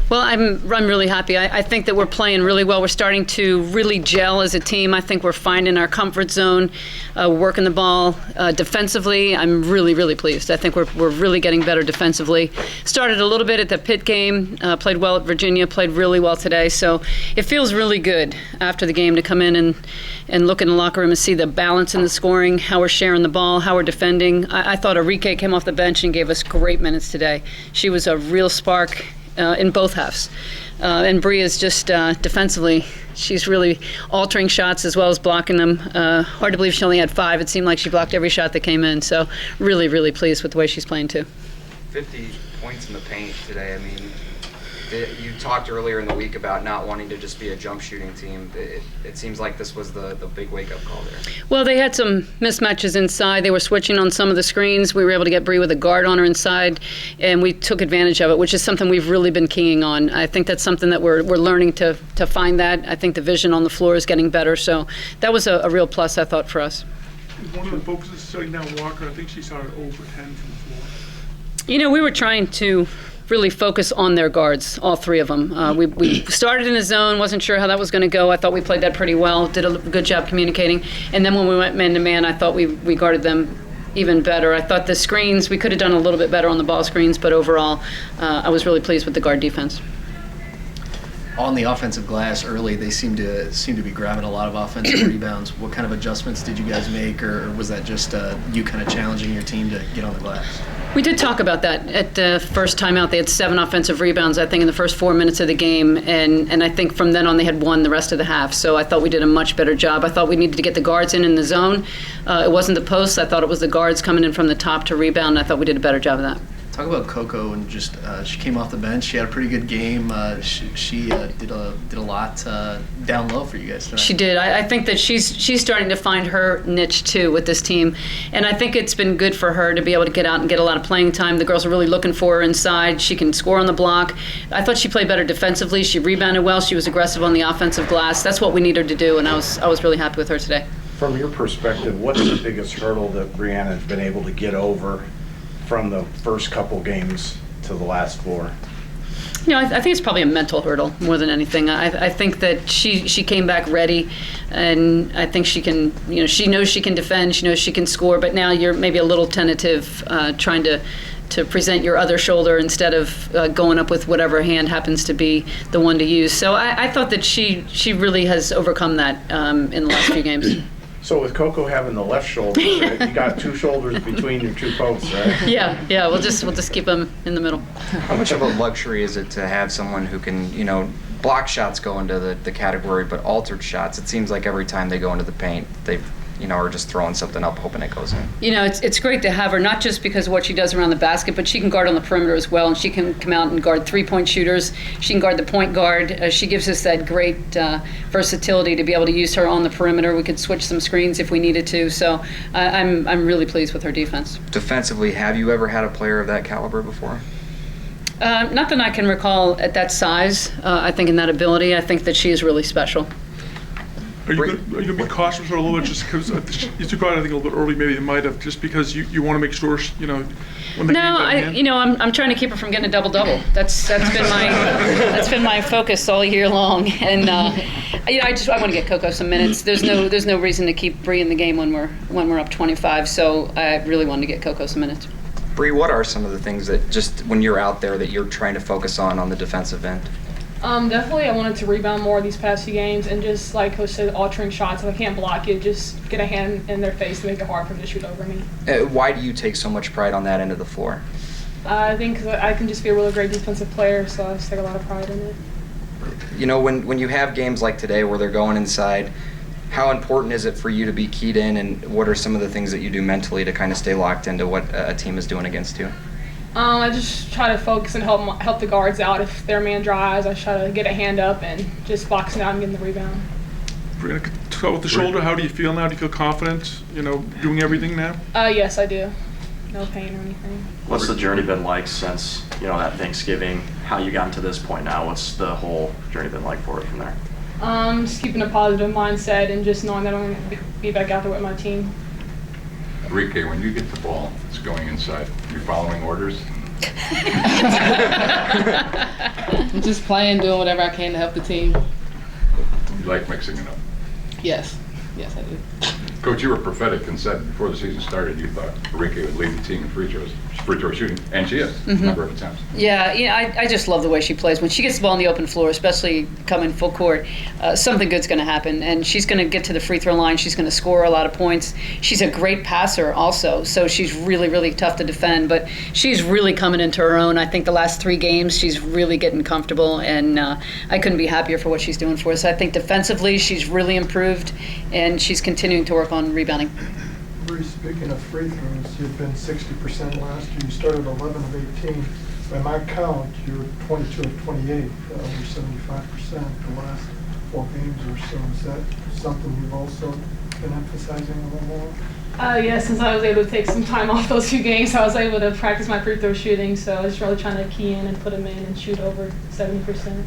Well, I'm really happy. I think that we're playing really well. We're starting to really gel as a team. I think we're finding our comfort zone, working the ball defensively. I'm really pleased. I think we're really getting better defensively. Started a little bit at the Pitt game, played well at Virginia, played really well today. So it feels really good after the game to come in and look in the locker room and see the balance in the scoring, how we're sharing the ball, how we're defending. I thought Arike came off the bench and gave us great minutes today. She was a real spark in both halves. And Bree is just defensively, she's really altering shots as well as blocking them. Hard to believe she only had 5. It seemed like she blocked every shot that came in. So really pleased with the way she's playing too. 50 points in the paint today. I mean, you talked earlier in the week about not wanting to just be a jump shooting team. It seems like this was the big wake-up call there. Well, they had some mismatches inside. They were switching on some of the screens. We were able to get Bree with a guard on her inside, and we took advantage of it, which is something we've really been keying on. I think that's something that we're learning to find that. I think the vision on the floor is getting better, so that was a real plus, I thought, for us. One of the focuses setting down Walker. I think she saw it over 10 from the floor. You know, we were trying to really focus on their guards, all 3 of them. We started in a zone, wasn't sure how that was going to go. I thought we played that pretty well, did a good job communicating. And then when we went man-to-man, I thought we guarded them even better. I thought the screens, we could have done a little bit better on the ball screens, but overall, I was really pleased with the guard defense. On the offensive glass early, they seem to be grabbing a lot of offensive rebounds. What kind of adjustments did you guys make, or was that just you kind of challenging your team to get on the glass? We did talk about that at the first time out. They had 7 offensive rebounds, I think, in the first 4 minutes of the game, and I think from then on they had 1 the rest of the half. So I thought we did a much better job. I thought we needed to get the guards in the zone. It wasn't the posts. I thought it was the guards coming in from the top to rebound, and I thought we did a better job of that. Talk about Coco and just she came off the bench. She had a pretty good game. She did a lot down low for you guys tonight. She did. I think that she's starting to find her niche too with this team, and I think it's been good for her to be able to get out and get a lot of playing time. The girls are really looking for her inside. She can score on the block. I thought she played better defensively. She rebounded well. She was aggressive on the offensive glass. That's what we need her to do, and I was really happy with her today. From your perspective, what's the biggest hurdle that Brianna has been able to get over from the first couple games to the last 4? You know, I think it's probably a mental hurdle more than anything. I think that she came back ready, and I think she can, you know, she knows she can defend, she knows she can score, but now you're maybe a little tentative trying to present your other shoulder instead of going up with whatever hand happens to be the one to use. So I thought that she really has overcome that in the last few games. So with Coco having the left shoulder, you got 2 shoulders between your 2 posts, right? Yeah. We'll just keep them in the middle. How much of a luxury is it to have someone who can, you know, block shots go into the category, but altered shots, it seems like every time they go into the paint, they, you know, are just throwing something up, hoping it goes in. You know, it's great to have her, not just because of what she does around the basket, but she can guard on the perimeter as well, and she can come out and guard 3-point shooters. She can guard the point guard. She gives us that great versatility to be able to use her on the perimeter. We could switch some screens if we needed to. So I'm really pleased with her defense. Defensively, have you ever had a player of that caliber before? Not that I can recall at that size. I think in that ability, I think that she is really special. Are you going to be cautious for a little bit just because you took out, I think, a little bit early, maybe you might have, just because you want to make sure, you know, when the game's I'm trying to keep her from getting a double-double. That's been my focus all year long, and I want to get Coco some minutes. There's no reason to keep Bree in the game when we're up 25. So I really wanted to get Coco some minutes. Bree, what are some of the things that just when you're out there that you're trying to focus on the defensive end? Definitely I wanted to rebound more these past few games, and just like Coach said, altering shots. If I can't block it, just get a hand in their face to make it hard for them to shoot over me. Why do you take so much pride on that end of the floor? I think 'cause I can just be a really great defensive player, so I just take a lot of pride in it. You know, when you have games like today where they're going inside, how important is it for you to be keyed in, and what are some of the things that you do mentally to kind of stay locked into what a team is doing against you? I just try to focus and help the guards out. If their man drives, I try to get a hand up and just box it out and get the rebound. Brianna, talk with the shoulder, how do you feel now? Do you feel confident, you know, doing everything now? Yes, I do. No pain or anything. What's the journey been like since, you know, that Thanksgiving, how you gotten to this point now? What's the whole journey been like for it from there? Just keeping a positive mindset and just knowing that I'm going to be back out there with my team. Enrique, when you get the ball, it's going inside. You're following orders? I'm just playing, doing whatever I can to help the team. You like mixing it up. Yes. Yes, I do. Coach, you were prophetic and said before the season started you thought Enrique would lead the team in free throw shooting, and she is, a number of attempts. Yeah, I just love the way she plays. When she gets the ball on the open floor, especially coming full court, something good's going to happen. And she's going to get to the free throw line. She's going to score a lot of points. She's a great passer also, so she's really, really tough to defend. But she's really coming into her own. I think the last 3 games, she's really getting comfortable, and I couldn't be happier for what she's doing for us. I think defensively, she's really improved, and she's continuing to work on rebounding. Bree, speaking of free throws, you've been 60% last year. You started 11 of 18. By my count, you're 22 of 28, over 75% the last 4 games or so. Is that something you've also been emphasizing a little more? Yeah, since I was able to take some time off those 2 games, I was able to practice my free throw shooting. So I was really trying to key in and put them in and shoot over 70%.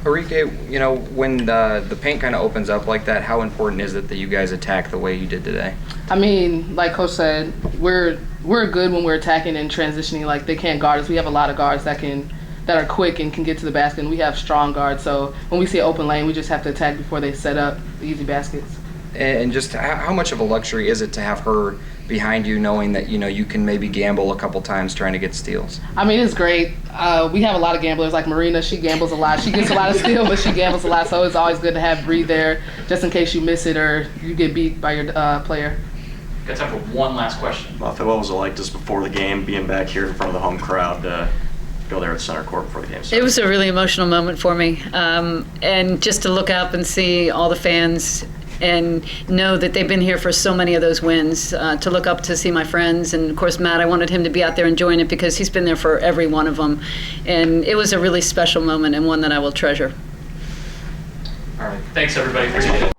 Enrique, when the paint kind of opens up like that, how important is it that you guys attack the way you did today? I mean, like Coach said, we're good when we're attacking and transitioning. Like, they can't guard us. We have a lot of guards that are quick and can get to the basket, and we have strong guards. So when we see an open lane, we just have to attack before they set up the easy baskets. And just how much of a luxury is it to have her behind you, knowing that you can maybe gamble a couple times trying to get steals? I mean, it's great. We have a lot of gamblers, like Marina. She gambles a lot. She gets a lot of steals, but she gambles a lot. So it's always good to have Bree there, just in case you miss it or you get beat by your player. Got time for one last question. Muffet, what was it like just before the game, being back here in front of the home crowd to go there at center court before the game started? It was a really emotional moment for me, and just to look up and see all the fans and know that they've been here for so many of those wins, to look up to see my friends, and of course Matt, I wanted him to be out there enjoying it because he's been there for every one of them, and it was a really special moment and one that I will treasure. All right, thanks everybody. Appreciate it.